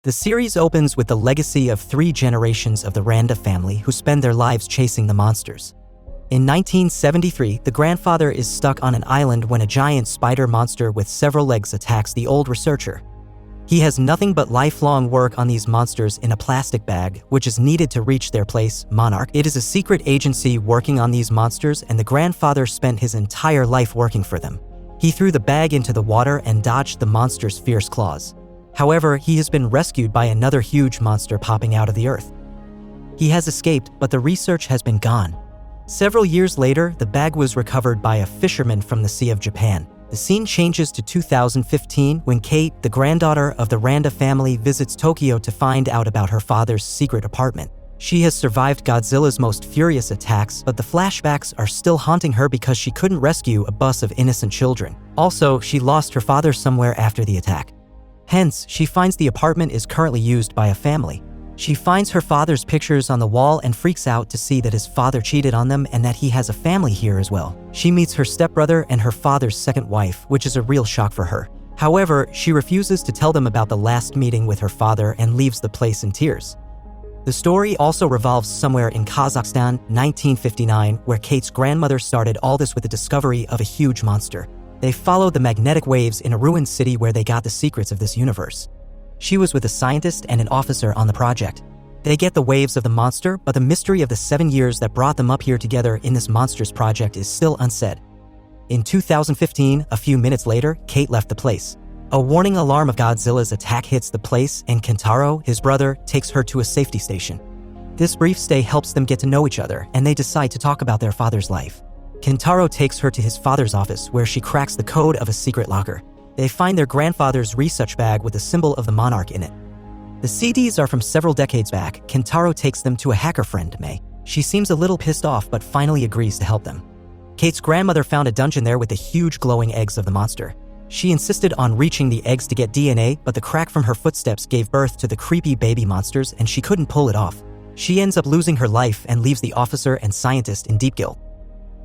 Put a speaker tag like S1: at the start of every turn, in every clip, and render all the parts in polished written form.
S1: The series opens with the legacy of 3 generations of the Randa family who spend their lives chasing the monsters. In 1973, the grandfather is stuck on an island when a giant spider monster with several legs attacks the old researcher. He has nothing but lifelong work on these monsters in a plastic bag, which is needed to reach their place, Monarch. It is a secret agency working on these monsters, and the grandfather spent his entire life working for them. He threw the bag into the water and dodged the monster's fierce claws. However, he has been rescued by another huge monster popping out of the earth. He has escaped, but the research has been gone. Several years later, the bag was recovered by a fisherman from the Sea of Japan. The scene changes to 2015 when Kate, the granddaughter of the Randa family, visits Tokyo to find out about her father's secret apartment. She has survived Godzilla's most furious attacks, but the flashbacks are still haunting her because she couldn't rescue a bus of innocent children. Also, she lost her father somewhere after the attack. Hence, she finds the apartment is currently used by a family. She finds her father's pictures on the wall and freaks out to see that his father cheated on them and that he has a family here as well. She meets her stepbrother and her father's second wife, which is a real shock for her. However, she refuses to tell them about the last meeting with her father and leaves the place in tears. The story also revolves somewhere in Kazakhstan, 1959, where Kate's grandmother started all this with the discovery of a huge monster. They followed the magnetic waves in a ruined city where they got the secrets of this universe. She was with a scientist and an officer on the project. They get the waves of the monster, but the mystery of the 7 years that brought them up here together in this monstrous project is still unsaid. In 2015, a few minutes later, Kate left the place. A warning alarm of Godzilla's attack hits the place, and Kentaro, his brother, takes her to a safety station. This brief stay helps them get to know each other, and they decide to talk about their father's life. Kentaro takes her to his father's office, where she cracks the code of a secret locker. They find their grandfather's research bag with the symbol of the Monarch in it. The CDs are from several decades back. Kentaro takes them to a hacker friend, May. She seems a little pissed off, but finally agrees to help them. Kate's grandmother found a dungeon there with the huge glowing eggs of the monster. She insisted on reaching the eggs to get DNA, but the crack from her footsteps gave birth to the creepy baby monsters, and she couldn't pull it off. She ends up losing her life and leaves the officer and scientist in deep guilt.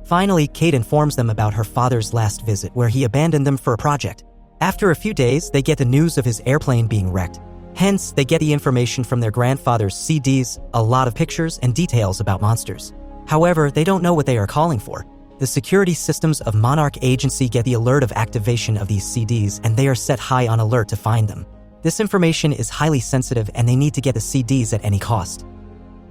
S1: Finally, Kate informs them about her father's last visit, where he abandoned them for a project. After a few days, they get the news of his airplane being wrecked. Hence, they get the information from their grandfather's CDs, a lot of pictures and details about monsters. However, they don't know what they are calling for. The security systems of Monarch Agency get the alert of activation of these CDs, and they are set high on alert to find them. This information is highly sensitive, and they need to get the CDs at any cost.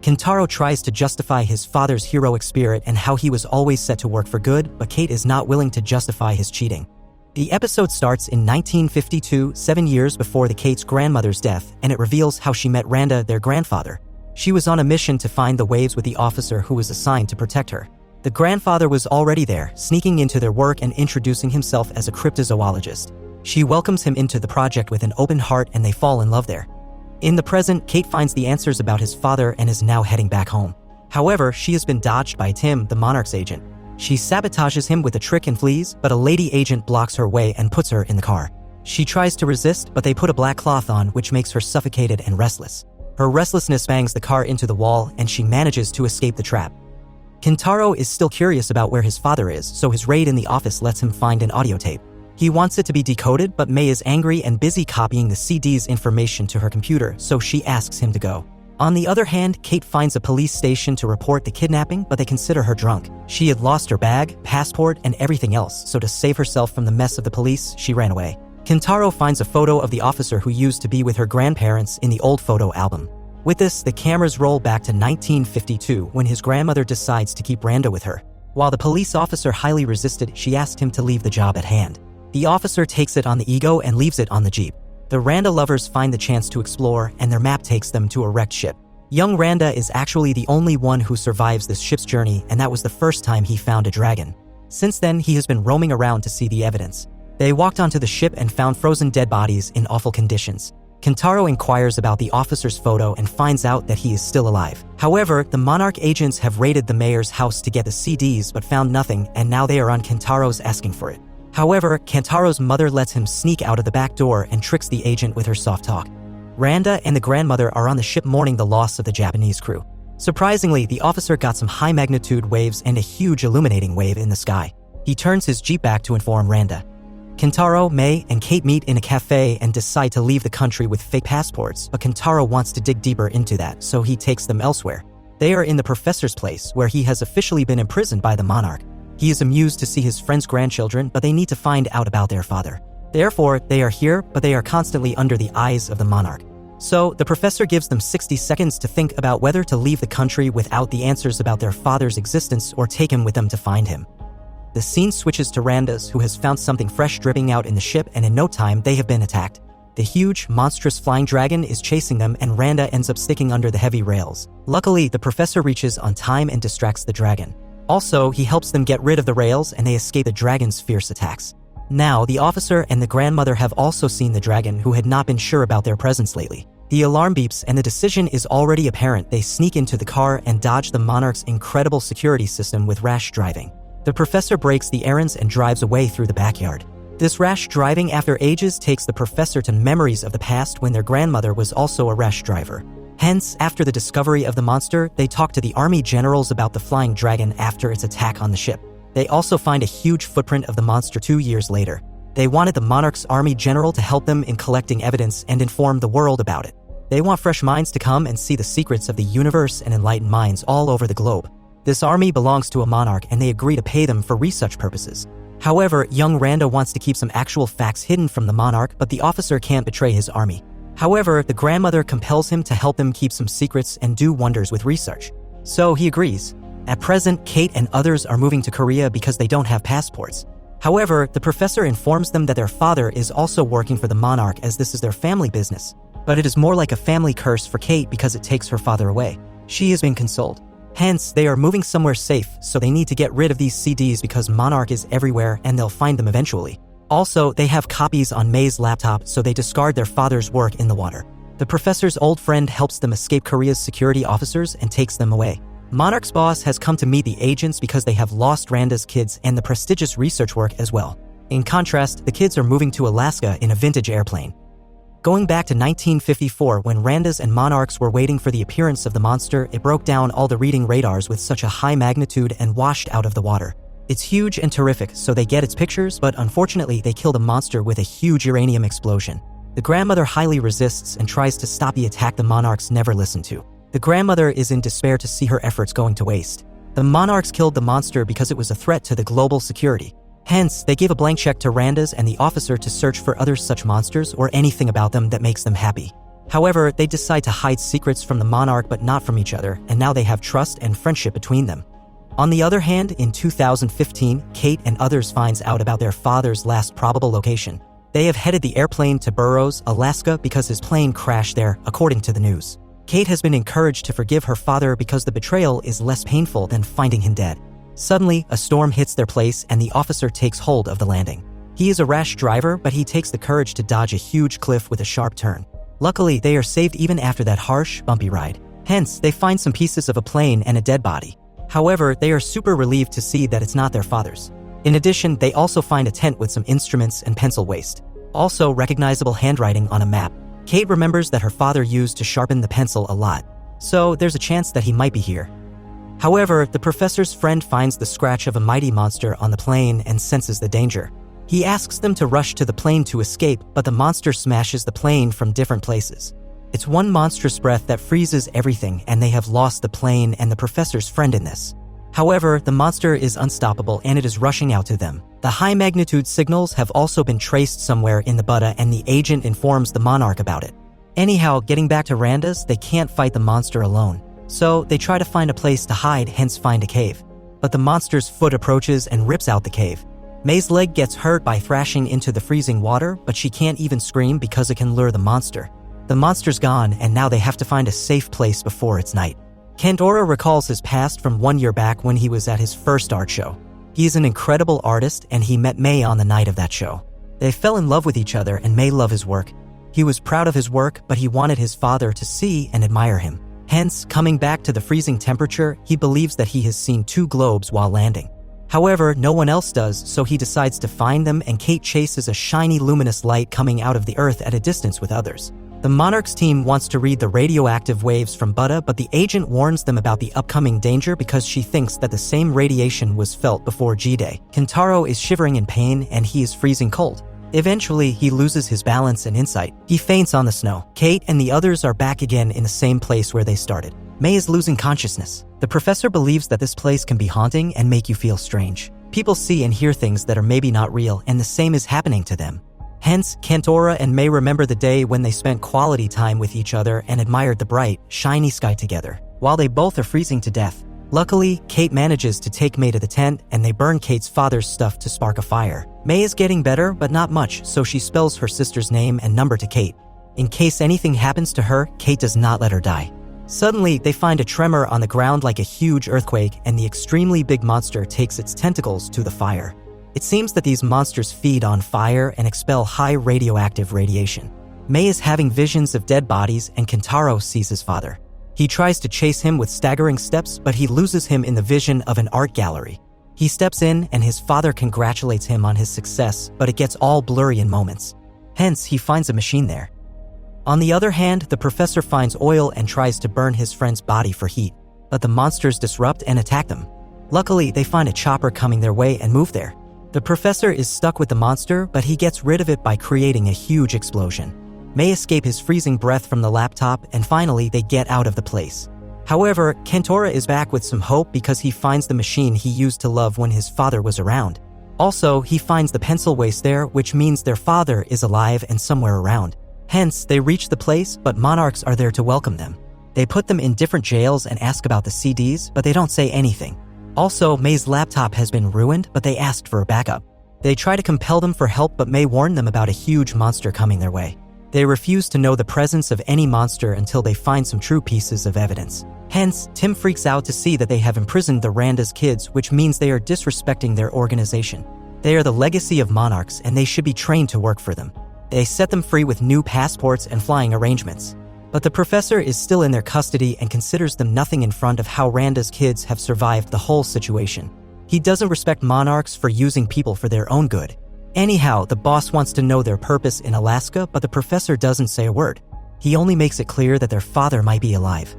S1: Kentaro tries to justify his father's heroic spirit and how he was always set to work for good, but Kate is not willing to justify his cheating. The episode starts in 1952, 7 years before Kate's grandmother's death, and it reveals how she met Randa, their grandfather. She was on a mission to find the waves with the officer who was assigned to protect her. The grandfather was already there, sneaking into their work and introducing himself as a cryptozoologist. She welcomes him into the project with an open heart, and they fall in love there. In the present, Kate finds the answers about his father and is now heading back home. However, she has been dodged by Tim, the Monarch's agent. She sabotages him with a trick and flees, but a lady agent blocks her way and puts her in the car. She tries to resist, but they put a black cloth on, which makes her suffocated and restless. Her restlessness bangs the car into the wall, and she manages to escape the trap. Kentaro is still curious about where his father is, so his raid in the office lets him find an audio tape. He wants it to be decoded, but May is angry and busy copying the CD's information to her computer, so she asks him to go. On the other hand, Kate finds a police station to report the kidnapping, but they consider her drunk. She had lost her bag, passport, and everything else, so to save herself from the mess of the police, she ran away. Kentaro finds a photo of the officer who used to be with her grandparents in the old photo album. With this, the cameras roll back to 1952 when his grandmother decides to keep Randa with her. While the police officer highly resisted, she asked him to leave the job at hand. The officer takes it on the ego and leaves it on the jeep. The Randa lovers find the chance to explore, and their map takes them to a wrecked ship. Young Randa is actually the only one who survives this ship's journey, and that was the first time he found a dragon. Since then, he has been roaming around to see the evidence. They walked onto the ship and found frozen dead bodies in awful conditions. Kentaro inquires about the officer's photo and finds out that he is still alive. However, the Monarch agents have raided the mayor's house to get the CDs but found nothing, and now they are on Kentaro's asking for it. However, Kentaro's mother lets him sneak out of the back door and tricks the agent with her soft talk. Randa and the grandmother are on the ship mourning the loss of the Japanese crew. Surprisingly, the officer got some high-magnitude waves and a huge illuminating wave in the sky. He turns his jeep back to inform Randa. Kentaro, May, and Kate meet in a cafe and decide to leave the country with fake passports, but Kentaro wants to dig deeper into that, so he takes them elsewhere. They are in the professor's place, where he has officially been imprisoned by the Monarch. He is amused to see his friend's grandchildren, but they need to find out about their father. Therefore, they are here, but they are constantly under the eyes of the Monarch. So, the professor gives them 60 seconds to think about whether to leave the country without the answers about their father's existence or take him with them to find him. The scene switches to Randas, who has found something fresh dripping out in the ship, and in no time they have been attacked. The huge, monstrous flying dragon is chasing them, and Randa ends up sticking under the heavy rails. Luckily, the professor reaches on time and distracts the dragon. Also, he helps them get rid of the rails and they escape the dragon's fierce attacks. Now, the officer and the grandmother have also seen the dragon, who had not been sure about their presence lately. The alarm beeps and the decision is already apparent. They sneak into the car and dodge the Monarch's incredible security system with rash driving. The professor breaks the errands and drives away through the backyard. This rash driving after ages takes the professor to memories of the past when their grandmother was also a rash driver. Hence, after the discovery of the monster, they talk to the army generals about the flying dragon after its attack on the ship. They also find a huge footprint of the monster 2 years later. They wanted the Monarch's army general to help them in collecting evidence and inform the world about it. They want fresh minds to come and see the secrets of the universe and enlighten minds all over the globe. This army belongs to a monarch and they agree to pay them for research purposes. However, young Randa wants to keep some actual facts hidden from the monarch, but the officer can't betray his army. However, the grandmother compels him to help them keep some secrets and do wonders with research. So he agrees. At present, Kate and others are moving to Korea because they don't have passports. However, the professor informs them that their father is also working for the monarch, as this is their family business. But it is more like a family curse for Kate because it takes her father away. She has been consoled. Hence, they are moving somewhere safe, so they need to get rid of these CDs because Monarch is everywhere and they'll find them eventually. Also, they have copies on May's laptop, so they discard their father's work in the water. The professor's old friend helps them escape Korea's security officers and takes them away. Monarch's boss has come to meet the agents because they have lost Randa's kids and the prestigious research work as well. In contrast, the kids are moving to Alaska in a vintage airplane. Going back to 1954, when Randas and Monarchs were waiting for the appearance of the monster, it broke down all the reading radars with such a high magnitude and washed out of the water. It's huge and terrific, so they get its pictures, but unfortunately they kill the monster with a huge uranium explosion. The grandmother highly resists and tries to stop the attack. The Monarchs never listen to. The grandmother is in despair to see her efforts going to waste. The Monarchs killed the monster because it was a threat to the global security. Hence, they give a blank check to Randas and the officer to search for other such monsters or anything about them that makes them happy. However, they decide to hide secrets from the monarch but not from each other, and now they have trust and friendship between them. On the other hand, in 2015, Kate and others finds out about their father's last probable location. They have headed the airplane to Burroughs, Alaska because his plane crashed there, according to the news. Kate has been encouraged to forgive her father because the betrayal is less painful than finding him dead. Suddenly, a storm hits their place and the officer takes hold of the landing. He is a rash driver, but he takes the courage to dodge a huge cliff with a sharp turn. Luckily, they are saved even after that harsh, bumpy ride. Hence, they find some pieces of a plane and a dead body. However, they are super relieved to see that it's not their father's. In addition, they also find a tent with some instruments and pencil waste. Also, recognizable handwriting on a map. Kate remembers that her father used to sharpen the pencil a lot, so there's a chance that he might be here. However, the professor's friend finds the scratch of a mighty monster on the plane and senses the danger. He asks them to rush to the plane to escape, but the monster smashes the plane from different places. It's one monstrous breath that freezes everything, and they have lost the plane and the professor's friend in this. However, the monster is unstoppable and it is rushing out to them. The high-magnitude signals have also been traced somewhere in the Buddha, and the agent informs the monarch about it. Anyhow, getting back to Randas, they can't fight the monster alone. So, they try to find a place to hide, hence find a cave. But the monster's foot approaches and rips out the cave. May's leg gets hurt by thrashing into the freezing water, but she can't even scream because it can lure the monster. The monster's gone, and now they have to find a safe place before it's night. Kandora recalls his past from 1 year back when he was at his first art show. He is an incredible artist, and he met May on the night of that show. They fell in love with each other, and May loved his work. He was proud of his work, but he wanted his father to see and admire him. Hence, coming back to the freezing temperature, he believes that he has seen 2 globes while landing. However, no one else does, so he decides to find them, and Kate chases a shiny luminous light coming out of the earth at a distance with others. The Monarch's team wants to read the radioactive waves from Buddha, but the agent warns them about the upcoming danger because she thinks that the same radiation was felt before G-Day. Kentaro is shivering in pain and he is freezing cold. Eventually, he loses his balance and insight. He faints on the snow. Kate and the others are back again in the same place where they started. May is losing consciousness. The professor believes that this place can be haunting and make you feel strange. People see and hear things that are maybe not real, and the same is happening to them. Hence, Kantora and May remember the day when they spent quality time with each other and admired the bright, shiny sky together, while they both are freezing to death. Luckily, Kate manages to take May to the tent, and they burn Kate's father's stuff to spark a fire. May is getting better, but not much, so she spells her sister's name and number to Kate. In case anything happens to her, Kate does not let her die. Suddenly, they find a tremor on the ground like a huge earthquake, and the extremely big monster takes its tentacles to the fire. It seems that these monsters feed on fire and expel high radioactive radiation. May is having visions of dead bodies, and Kentaro sees his father. He tries to chase him with staggering steps, but he loses him in the vision of an art gallery. He steps in, and his father congratulates him on his success, but it gets all blurry in moments. Hence, he finds a machine there. On the other hand, the professor finds oil and tries to burn his friend's body for heat, but the monsters disrupt and attack them. Luckily, they find a chopper coming their way and move there. The professor is stuck with the monster, but he gets rid of it by creating a huge explosion. May escape his freezing breath from the laptop, and finally they get out of the place. However, Kantora is back with some hope because he finds the machine he used to love when his father was around. Also, he finds the pencil waste there, which means their father is alive and somewhere around. Hence, they reach the place, but monarchs are there to welcome them. They put them in different jails and ask about the CDs, but they don't say anything. Also, May's laptop has been ruined, but they asked for a backup. They try to compel them for help, but May warned them about a huge monster coming their way. They refuse to know the presence of any monster until they find some true pieces of evidence. Hence, Tim freaks out to see that they have imprisoned the Randa's kids, which means they are disrespecting their organization. They are the legacy of monarchs, and they should be trained to work for them. They set them free with new passports and flying arrangements. But the professor is still in their custody and considers them nothing in front of how Randa's kids have survived the whole situation. He doesn't respect monarchs for using people for their own good. Anyhow, the boss wants to know their purpose in Alaska, but the professor doesn't say a word. He only makes it clear that their father might be alive.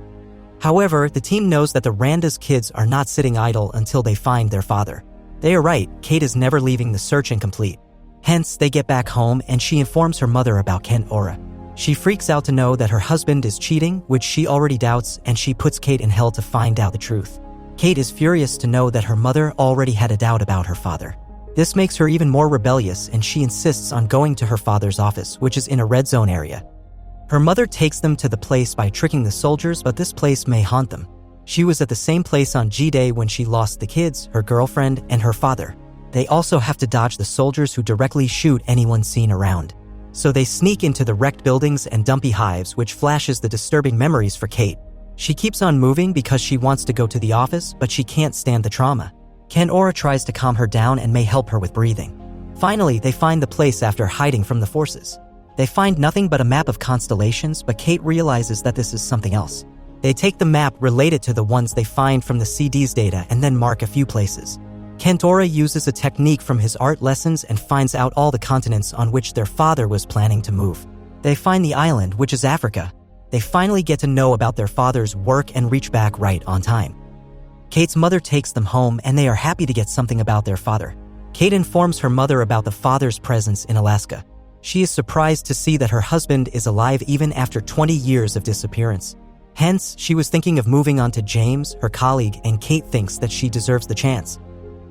S1: However, the team knows that the Randa's kids are not sitting idle until they find their father. They are right, Kate is never leaving the search incomplete. Hence, they get back home and she informs her mother about Kantora. She freaks out to know that her husband is cheating, which she already doubts, and she puts Kate in hell to find out the truth. Kate is furious to know that her mother already had a doubt about her father. This makes her even more rebellious, and she insists on going to her father's office, which is in a red zone area. Her mother takes them to the place by tricking the soldiers, but this place may haunt them. She was at the same place on G-Day when she lost the kids, her girlfriend, and her father. They also have to dodge the soldiers who directly shoot anyone seen around. So they sneak into the wrecked buildings and dumpy hives, which flashes the disturbing memories for Kate. She keeps on moving because she wants to go to the office, but she can't stand the trauma. Kantora tries to calm her down and may help her with breathing. Finally, they find the place after hiding from the forces. They find nothing but a map of constellations, but Kate realizes that this is something else. They take the map related to the ones they find from the CD's data and then mark a few places. Kantora uses a technique from his art lessons and finds out all the continents on which their father was planning to move. They find the island, which is Africa. They finally get to know about their father's work and reach back right on time. Kate's mother takes them home, and they are happy to get something about their father. Kate informs her mother about the father's presence in Alaska. She is surprised to see that her husband is alive even after 20 years of disappearance. Hence, she was thinking of moving on to James, her colleague, and Kate thinks that she deserves the chance.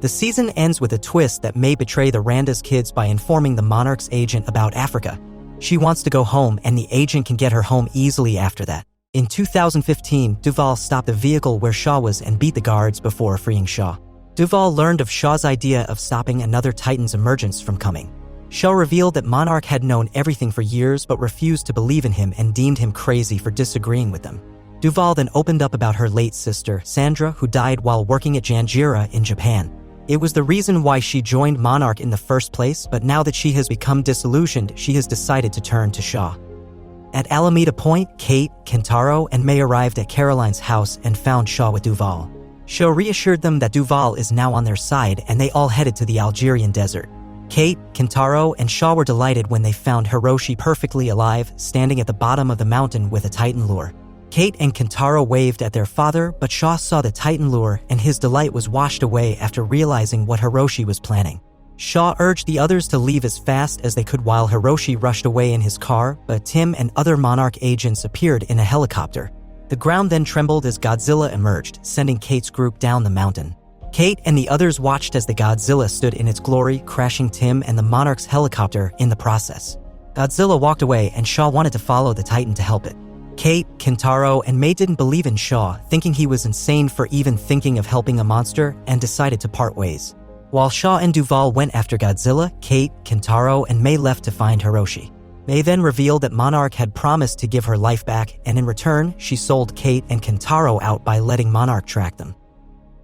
S1: The season ends with a twist that may betray the Randa's kids by informing the Monarch's agent about Africa. She wants to go home, and the agent can get her home easily after that. In 2015, Duval stopped the vehicle where Shaw was and beat the guards before freeing Shaw. Duval learned of Shaw's idea of stopping another Titan's emergence from coming. Shaw revealed that Monarch had known everything for years but refused to believe in him and deemed him crazy for disagreeing with them. Duval then opened up about her late sister, Sandra, who died while working at Janjira in Japan. It was the reason why she joined Monarch in the first place, but now that she has become disillusioned, she has decided to turn to Shaw. At Alameda Point, Kate, Kentaro, and May arrived at Caroline's house and found Shaw with Duval. Shaw reassured them that Duval is now on their side, and they all headed to the Algerian desert. Kate, Kentaro, and Shaw were delighted when they found Hiroshi perfectly alive, standing at the bottom of the mountain with a Titan lure. Kate and Kentaro waved at their father, but Shaw saw the Titan lure, and his delight was washed away after realizing what Hiroshi was planning. Shaw urged the others to leave as fast as they could while Hiroshi rushed away in his car, but Tim and other Monarch agents appeared in a helicopter. The ground then trembled as Godzilla emerged, sending Kate's group down the mountain. Kate and the others watched as the Godzilla stood in its glory, crashing Tim and the Monarch's helicopter in the process. Godzilla walked away and Shaw wanted to follow the Titan to help it. Kate, Kentaro, and Mei didn't believe in Shaw, thinking he was insane for even thinking of helping a monster, and decided to part ways. While Shaw and Duval went after Godzilla, Kate, Kentaro, and Mei left to find Hiroshi. Mei then revealed that Monarch had promised to give her life back, and in return, she sold Kate and Kentaro out by letting Monarch track them.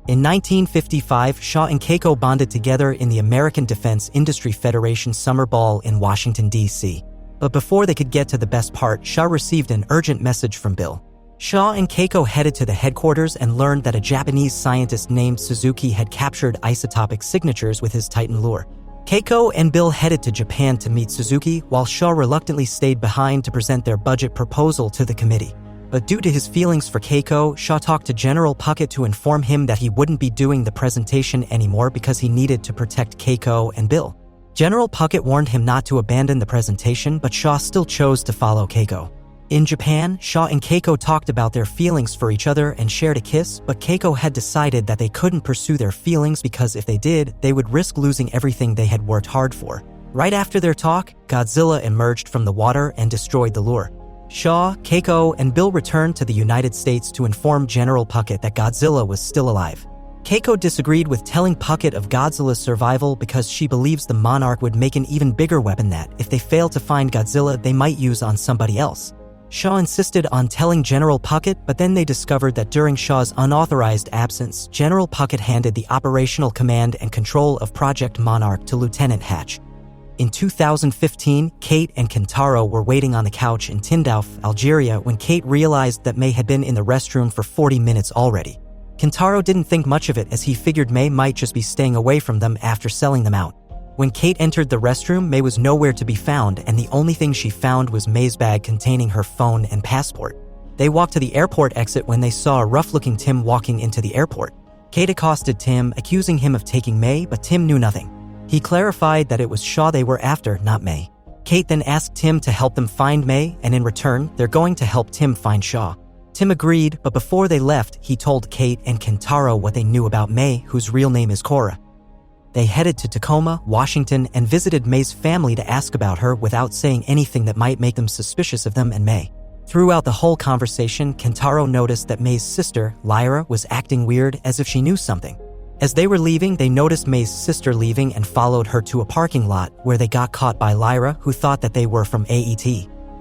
S1: In 1955, Shaw and Keiko bonded together in the American Defense Industry Federation Summer Ball in Washington, D.C. But before they could get to the best part, Shaw received an urgent message from Bill. Shaw and Keiko headed to the headquarters and learned that a Japanese scientist named Suzuki had captured isotopic signatures with his Titan lure. Keiko and Bill headed to Japan to meet Suzuki, while Shaw reluctantly stayed behind to present their budget proposal to the committee. But due to his feelings for Keiko, Shaw talked to General Puckett to inform him that he wouldn't be doing the presentation anymore because he needed to protect Keiko and Bill. General Puckett warned him not to abandon the presentation, but Shaw still chose to follow Keiko. In Japan, Shaw and Keiko talked about their feelings for each other and shared a kiss, but Keiko had decided that they couldn't pursue their feelings because if they did, they would risk losing everything they had worked hard for. Right after their talk, Godzilla emerged from the water and destroyed the lure. Shaw, Keiko, and Bill returned to the United States to inform General Puckett that Godzilla was still alive. Keiko disagreed with telling Puckett of Godzilla's survival because she believes the Monarch would make an even bigger weapon that, if they failed to find Godzilla, they might use on somebody else. Shaw insisted on telling General Puckett, but then they discovered that during Shaw's unauthorized absence, General Puckett handed the operational command and control of Project Monarch to Lieutenant Hatch. In 2015, Kate and Kentaro were waiting on the couch in Tindouf, Algeria, when Kate realized that Mei had been in the restroom for 40 minutes already. Kentaro didn't think much of it as he figured Mei might just be staying away from them after selling them out. When Kate entered the restroom, Mei was nowhere to be found, and the only thing she found was Mei's bag containing her phone and passport. They walked to the airport exit when they saw a rough-looking Tim walking into the airport. Kate accosted Tim, accusing him of taking Mei, but Tim knew nothing. He clarified that it was Shaw they were after, not Mei. Kate then asked Tim to help them find Mei, and in return, they're going to help Tim find Shaw. Tim agreed, but before they left, he told Kate and Kentaro what they knew about Mei, whose real name is Cora. They headed to Tacoma, Washington, and visited Mei's family to ask about her without saying anything that might make them suspicious of them and Mei. Throughout the whole conversation, Kentaro noticed that Mei's sister, Lyra, was acting weird as if she knew something. As they were leaving, they noticed Mei's sister leaving and followed her to a parking lot where they got caught by Lyra, who thought that they were from AET.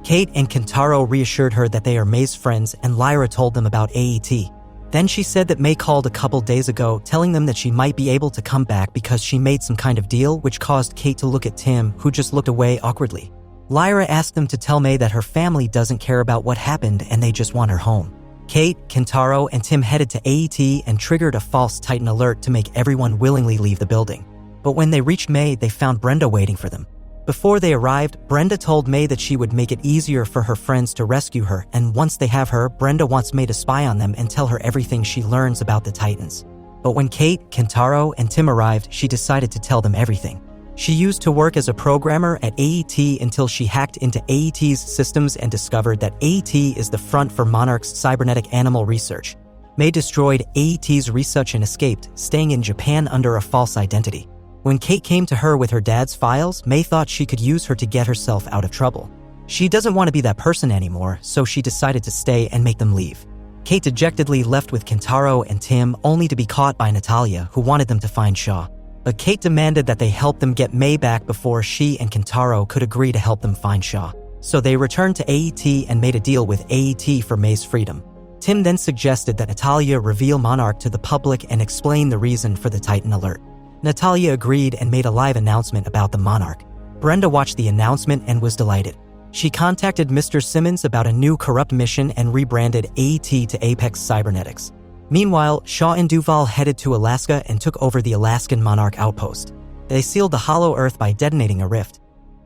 S1: Kate and Kentaro reassured her that they are Mei's friends, and Lyra told them about AET. Then she said that Mei called a couple days ago, telling them that she might be able to come back because she made some kind of deal, which caused Kate to look at Tim, who just looked away awkwardly. Lyra asked them to tell Mei that her family doesn't care about what happened and they just want her home. Kate, Kentaro, and Tim headed to AET and triggered a false Titan alert to make everyone willingly leave the building. But when they reached Mei, they found Brenda waiting for them. Before they arrived, Brenda told Mei that she would make it easier for her friends to rescue her, and once they have her, Brenda wants Mei to spy on them and tell her everything she learns about the Titans. But when Kate, Kentaro, and Tim arrived, she decided to tell them everything. She used to work as a programmer at AET until she hacked into AET's systems and discovered that AET is the front for Monarch's cybernetic animal research. Mei destroyed AET's research and escaped, staying in Japan under a false identity. When Kate came to her with her dad's files, Mei thought she could use her to get herself out of trouble. She doesn't want to be that person anymore, so she decided to stay and make them leave. Kate dejectedly left with Kentaro and Tim, only to be caught by Natalia, who wanted them to find Shaw. But Kate demanded that they help them get Mei back before she and Kentaro could agree to help them find Shaw. So they returned to AET and made a deal with AET for Mei's freedom. Tim then suggested that Natalia reveal Monarch to the public and explain the reason for the Titan alert. Natalia agreed and made a live announcement about the Monarch. Brenda watched the announcement and was delighted. She contacted Mr. Simmons about a new corrupt mission and rebranded AET to Apex Cybernetics. Meanwhile, Shaw and Duval headed to Alaska and took over the Alaskan Monarch outpost. They sealed the hollow earth by detonating a rift.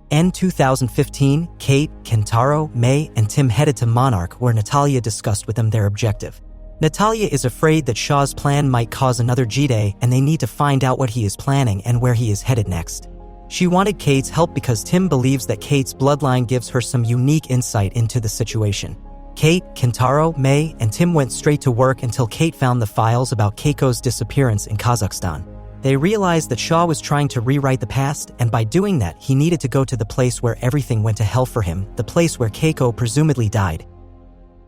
S1: In 2015, Kate, Kentaro, Mei, and Tim headed to Monarch, where Natalia discussed with them their objective. Natalia is afraid that Shaw's plan might cause another G-Day and they need to find out what he is planning and where he is headed next. She wanted Kate's help because Tim believes that Kate's bloodline gives her some unique insight into the situation. Kate, Kentaro, May, and Tim went straight to work until Kate found the files about Keiko's disappearance in Kazakhstan. They realized that Shaw was trying to rewrite the past, and by doing that, he needed to go to the place where everything went to hell for him, the place where Keiko presumably died.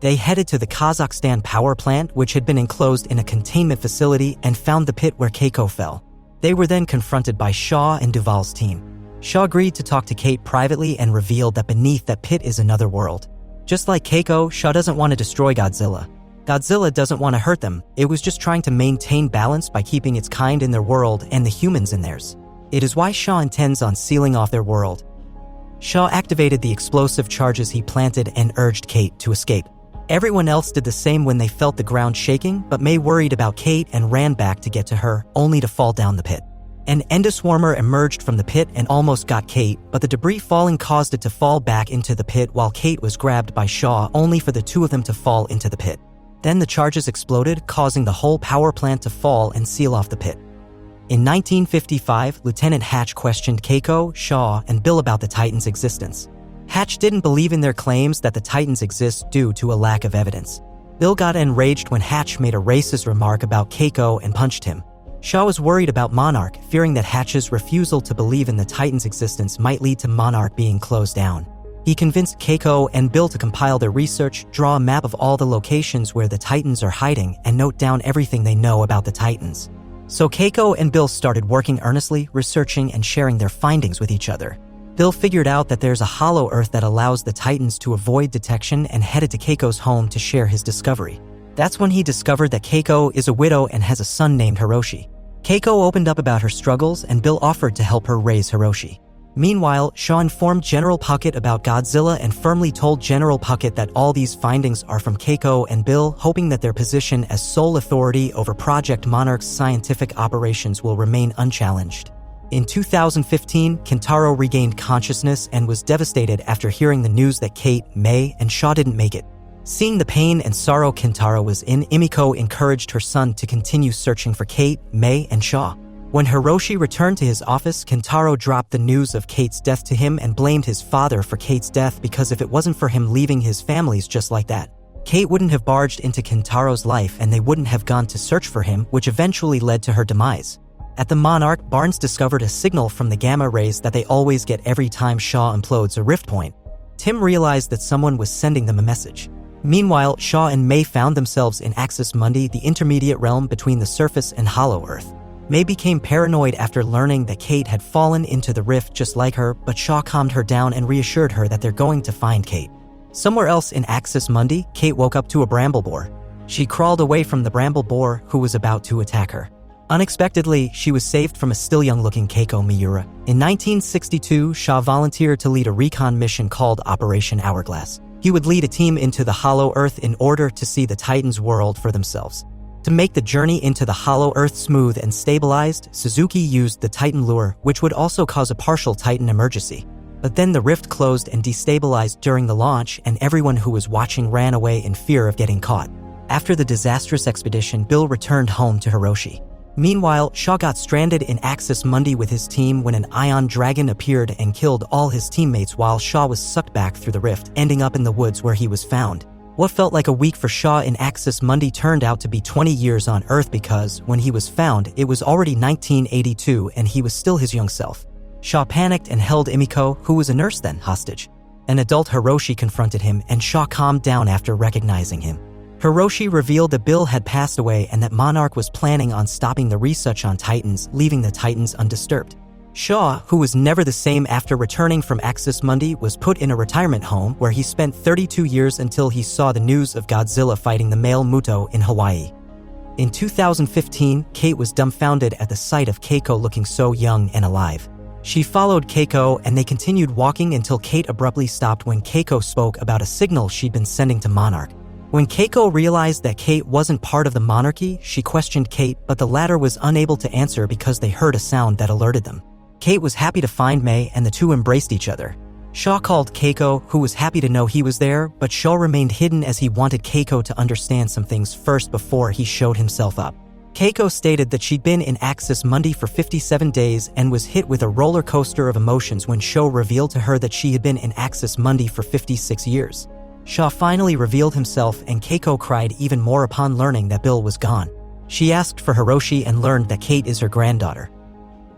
S1: They headed to the Kazakhstan power plant, which had been enclosed in a containment facility, and found the pit where Keiko fell. They were then confronted by Shaw and Duvall's team. Shaw agreed to talk to Kate privately and revealed that beneath that pit is another world. Just like Keiko, Shaw doesn't want to destroy Godzilla. Godzilla doesn't want to hurt them, it was just trying to maintain balance by keeping its kind in their world and the humans in theirs. It is why Shaw intends on sealing off their world. Shaw activated the explosive charges he planted and urged Kate to escape. Everyone else did the same when they felt the ground shaking, but May worried about Kate and ran back to get to her, only to fall down the pit. An endoswarmer emerged from the pit and almost got Kate, but the debris falling caused it to fall back into the pit while Kate was grabbed by Shaw, only for the two of them to fall into the pit. Then the charges exploded, causing the whole power plant to fall and seal off the pit. In 1955, Lieutenant Hatch questioned Keiko, Shaw, and Bill about the Titan's existence. Hatch didn't believe in their claims that the Titans exist due to a lack of evidence. Bill got enraged when Hatch made a racist remark about Keiko and punched him. Shaw was worried about Monarch, fearing that Hatch's refusal to believe in the Titans' existence might lead to Monarch being closed down. He convinced Keiko and Bill to compile their research, draw a map of all the locations where the Titans are hiding, and note down everything they know about the Titans. So Keiko and Bill started working earnestly, researching and sharing their findings with each other. Bill figured out that there's a hollow Earth that allows the Titans to avoid detection and headed to Keiko's home to share his discovery. That's when he discovered that Keiko is a widow and has a son named Hiroshi. Keiko opened up about her struggles and Bill offered to help her raise Hiroshi. Meanwhile, Shaw informed General Puckett about Godzilla and firmly told General Puckett that all these findings are from Keiko and Bill, hoping that their position as sole authority over Project Monarch's scientific operations will remain unchallenged. In 2015, Kentaro regained consciousness and was devastated after hearing the news that Kate, May, and Shaw didn't make it. Seeing the pain and sorrow Kentaro was in, Emiko encouraged her son to continue searching for Kate, May, and Shaw. When Hiroshi returned to his office, Kentaro dropped the news of Kate's death to him and blamed his father for Kate's death because if it wasn't for him leaving his families just like that, Kate wouldn't have barged into Kentaro's life and they wouldn't have gone to search for him, which eventually led to her demise. At the Monarch, Barnes discovered a signal from the gamma rays that they always get every time Shaw implodes a rift point. Tim realized that someone was sending them a message. Meanwhile, Shaw and May found themselves in Axis Mundi, the intermediate realm between the surface and Hollow Earth. May became paranoid after learning that Kate had fallen into the rift just like her, but Shaw calmed her down and reassured her that they're going to find Kate. Somewhere else in Axis Mundi, Kate woke up to a bramble boar. She crawled away from the bramble boar, who was about to attack her. Unexpectedly, she was saved from a still young-looking Keiko Miura. In 1962, Shaw volunteered to lead a recon mission called Operation Hourglass. He would lead a team into the Hollow Earth in order to see the Titan's world for themselves. To make the journey into the Hollow Earth smooth and stabilized, Suzuki used the Titan lure, which would also cause a partial Titan emergency. But then the rift closed and destabilized during the launch, and everyone who was watching ran away in fear of getting caught. After the disastrous expedition, Bill returned home to Hiroshi. Meanwhile, Shaw got stranded in Axis Mundi with his team when an ion dragon appeared and killed all his teammates while Shaw was sucked back through the rift, ending up in the woods where he was found. What felt like a week for Shaw in Axis Mundi turned out to be 20 years on Earth because, when he was found, it was already 1982 and he was still his young self. Shaw panicked and held Emiko, who was a nurse then, hostage. An adult Hiroshi confronted him and Shaw calmed down after recognizing him. Hiroshi revealed that Bill had passed away and that Monarch was planning on stopping the research on Titans, leaving the Titans undisturbed. Shaw, who was never the same after returning from Axis Mundi, was put in a retirement home where he spent 32 years until he saw the news of Godzilla fighting the male Muto in Hawaii. In 2015, Kate was dumbfounded at the sight of Keiko looking so young and alive. She followed Keiko and they continued walking until Kate abruptly stopped when Keiko spoke about a signal she'd been sending to Monarch. When Keiko realized that Kate wasn't part of the monarchy, she questioned Kate, but the latter was unable to answer because they heard a sound that alerted them. Kate was happy to find May and the two embraced each other. Shaw called Keiko, who was happy to know he was there, but Shaw remained hidden as he wanted Keiko to understand some things first before he showed himself up. Keiko stated that she'd been in Axis Mundi for 57 days and was hit with a roller coaster of emotions when Shaw revealed to her that she had been in Axis Mundi for 56 years. Shaw finally revealed himself and Keiko cried even more upon learning that Bill was gone. She asked for Hiroshi and learned that Kate is her granddaughter.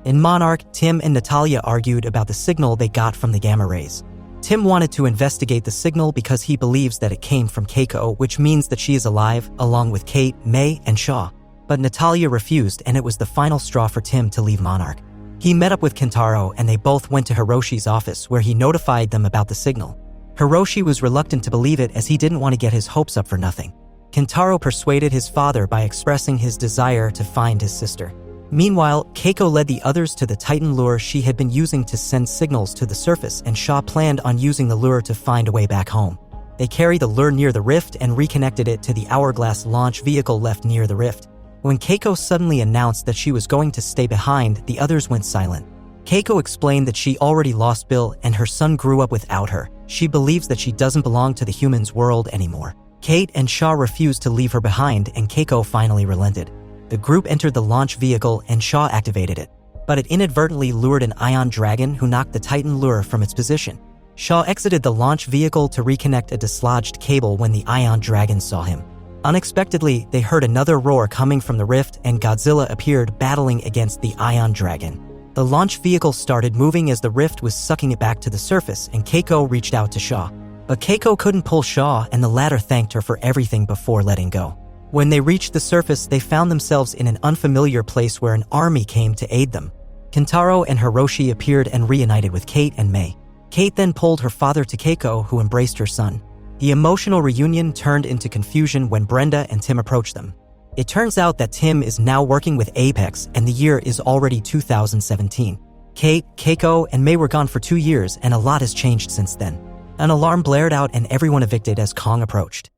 S1: In Monarch, Tim and Natalia argued about the signal they got from the gamma rays. Tim wanted to investigate the signal because he believes that it came from Keiko, which means that she is alive, along with Kate, May, and Shaw. But Natalia refused, and it was the final straw for Tim to leave Monarch. He met up with Kentaro, and they both went to Hiroshi's office where he notified them about the signal. Hiroshi was reluctant to believe it as he didn't want to get his hopes up for nothing. Kentaro persuaded his father by expressing his desire to find his sister. Meanwhile, Keiko led the others to the Titan lure she had been using to send signals to the surface, and Shaw planned on using the lure to find a way back home. They carried the lure near the rift and reconnected it to the Hourglass launch vehicle left near the rift. When Keiko suddenly announced that she was going to stay behind, the others went silent. Keiko explained that she already lost Bill and her son grew up without her. She believes that she doesn't belong to the humans' world anymore. Kate and Shaw refused to leave her behind, and Keiko finally relented. The group entered the launch vehicle and Shaw activated it, but it inadvertently lured an ion dragon who knocked the Titan lure from its position. Shaw exited the launch vehicle to reconnect a dislodged cable when the ion dragon saw him. Unexpectedly, they heard another roar coming from the rift and Godzilla appeared battling against the ion dragon. The launch vehicle started moving as the rift was sucking it back to the surface, and Keiko reached out to Shaw. But Keiko couldn't pull Shaw, and the latter thanked her for everything before letting go. When they reached the surface, they found themselves in an unfamiliar place where an army came to aid them. Kentaro and Hiroshi appeared and reunited with Kate and May. Kate then pulled her father to Keiko, who embraced her son. The emotional reunion turned into confusion when Brenda and Tim approached them. It turns out that Tim is now working with Apex, and the year is already 2017. Kate, Keiko, and May were gone for 2 years, and a lot has changed since then. An alarm blared out and everyone evicted as Kong approached.